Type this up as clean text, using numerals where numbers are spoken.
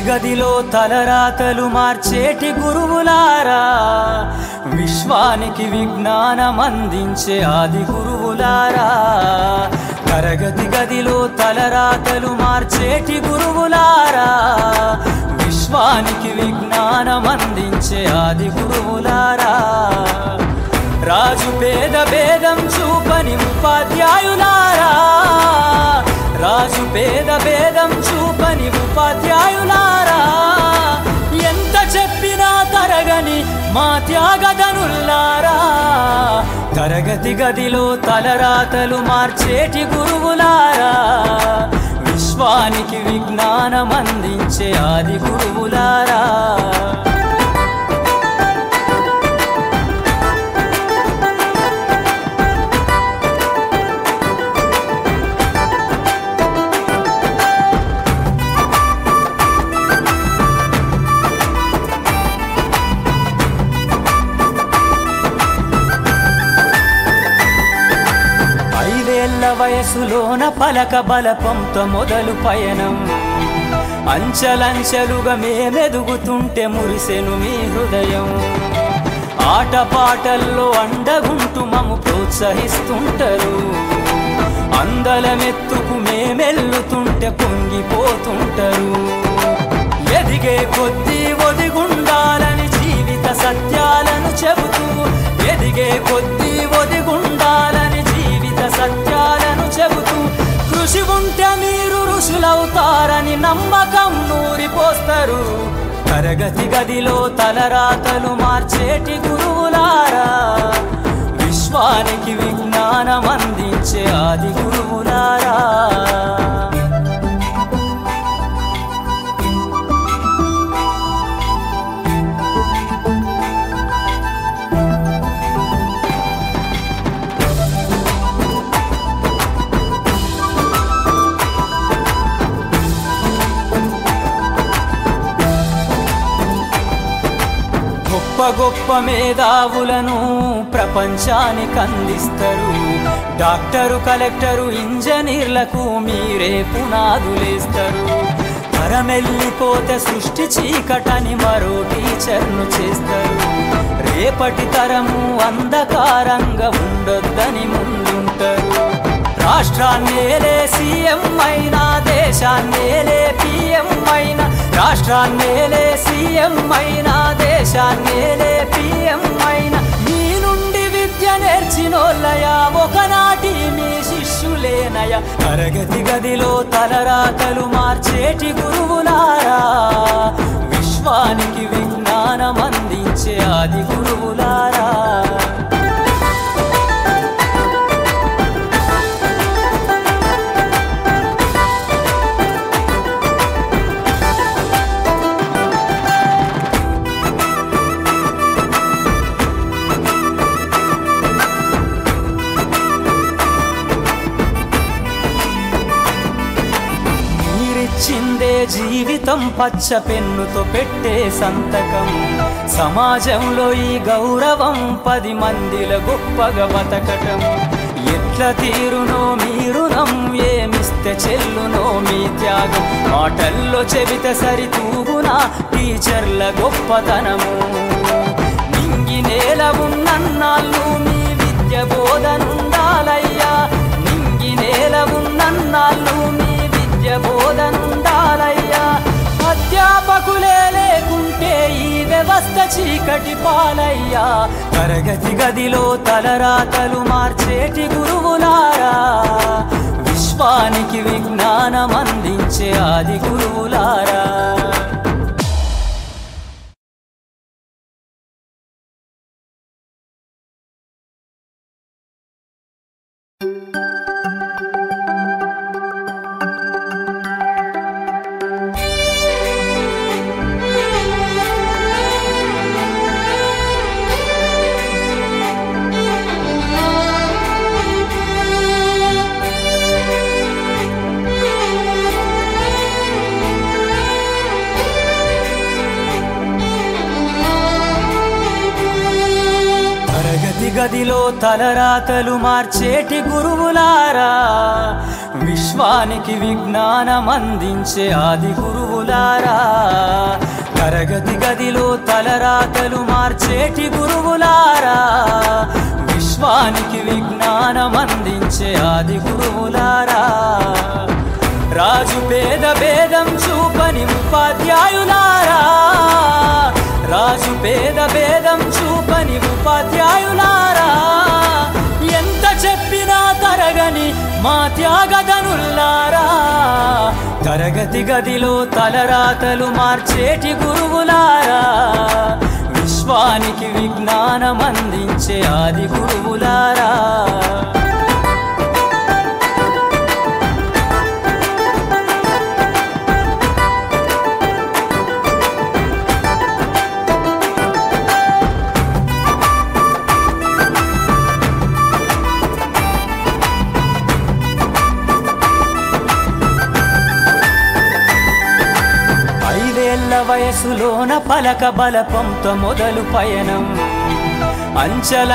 గదిలో తలరాతలు మార్చేటి గురువులారా, విశ్వానికి విజ్ఞానం అందించే ఆది గురువులారా. తరగతి గదిలో తలరాతలు మార్చేటి గురువులారా, విశ్వానికి విజ్ఞానం అందించే ఆది గురువులారా. రాజు పేద భేదం చూపని ఉపాధ్యాయులారా, రాజు పేద భేదం చూపని ఉపాధ్యాయులారా. ఎంత చెప్పినా తరగని మా త్యాగధనుల్లారా, తరగతి గదిలో తలరాతలు మార్చేటి గురువులారా, విశ్వానికి విజ్ఞానం అందించే ఆది గురువులారా. వయసులోన పలక బలపంతో మొదలు పయనం, అంచలంచెలుగా మేమెదుగుతుంటే మురిసెను మీ హృదయం. ఆటపాటల్లో అండగుంటూ మమ్ము ప్రోత్సహిస్తుంటారు, అందలమెత్తుకు మేమెల్లుతుంటే పొంగిపోతుంటారు. ఎదిగే కొద్దీ ఒదిగుండాలని జీవిత సత్యాలను చెబుతూ, ఎదిగే కొద్దీ ఒదిగుండాలని జీవిత సత్యాలను చెబుతూ, కృషి ఉంటే మీరు ఋషులవుతారని నమ్మకం నూరిపోస్తారు. తరగతి గదిలో తలరాతలు మార్చేటి గురువులారా, విశ్వానికి విజ్ఞానం అందించే ఆది గురువులారా. గొప్ప గొప్ప మేధావులను ప్రపంచానికి అందిస్తారు. డాక్టరు, కలెక్టరు, ఇంజనీర్లకు మీరే పునాదులేస్తారు. తరమెల్లిపోతే సృష్టి చీకటని మరో టీచర్ను చేస్తారు. రేపటి తరము అంధకారంగా ఉండొద్దని ముందుంటారు. రాష్ట్రాన్నేలే సీఎం అయినా, దేశాన్నేలే పిఎం అయినా, రాష్ట్రాన్నేలే సీఎం అయినా, దేశాన్నేలే పిఎం అయినా, మీ నుండి విద్య నేర్చినోళ్ళయా, ఒకనాటి మీ శిష్యులేనయా. తరగతి గదిలో తలరాతలు మార్చేటి గురువులారా, విశ్వానికి విజ్ఞానం అందించే ఆది గురువులారా. చిందే జీవితం పచ్చ పెన్నుతో పెట్టే సంతకం, సమాజంలో ఈ గౌరవం 10 మందిల గొప్పగా బతకటం. ఎట్ల తీరునో మీ రుణం, ఏమిస్తే చెల్లునో మీ త్యాగం. మాటల్లో చెబితే సరితూగునా టీచర్ల గొప్పతనము. నింగి నేల ఉన్నన్నాళ్ళు మీ విద్య బోధనుండాలయ్యా, నింగి నేల ఉన్నన్నాళ్ళు మీ బోధనుండాలయ్యా. అధ్యాపకులే లేకుంటే ఈ వ్యవస్థ చీకటి పాలయ్యా. తరగతి గదిలో తలరాతలు మార్చేటి గురువులారా, విశ్వానికి విజ్ఞానం అందించే ఆది గురువులారా. గదిలో తలరాతలు మార్చేటి గురువులారా, విశ్వానికి విజ్ఞానం అందించే ఆది గురువులారా. తరగతి గదిలో తలరాతలు మార్చేటి గురువులారా, విశ్వానికి విజ్ఞానం అందించే ఆది గురువులారా. రాజు పేద భేదం చూపని ఉపాధ్యాయులారా, రాజు పేద భేదం చూపని ఉపాధ్యాయులారా. ఎంత చెప్పినా తరగని మా త్యాగధనుల్లారా, తరగతి గదిలో తలరాతలు మార్చేటి గురువులారా, విశ్వానికి విజ్ఞానం అందించే ఆది గురువులారా. వయసులోన పలక బలపంతో మొదలు పయనం, అంచల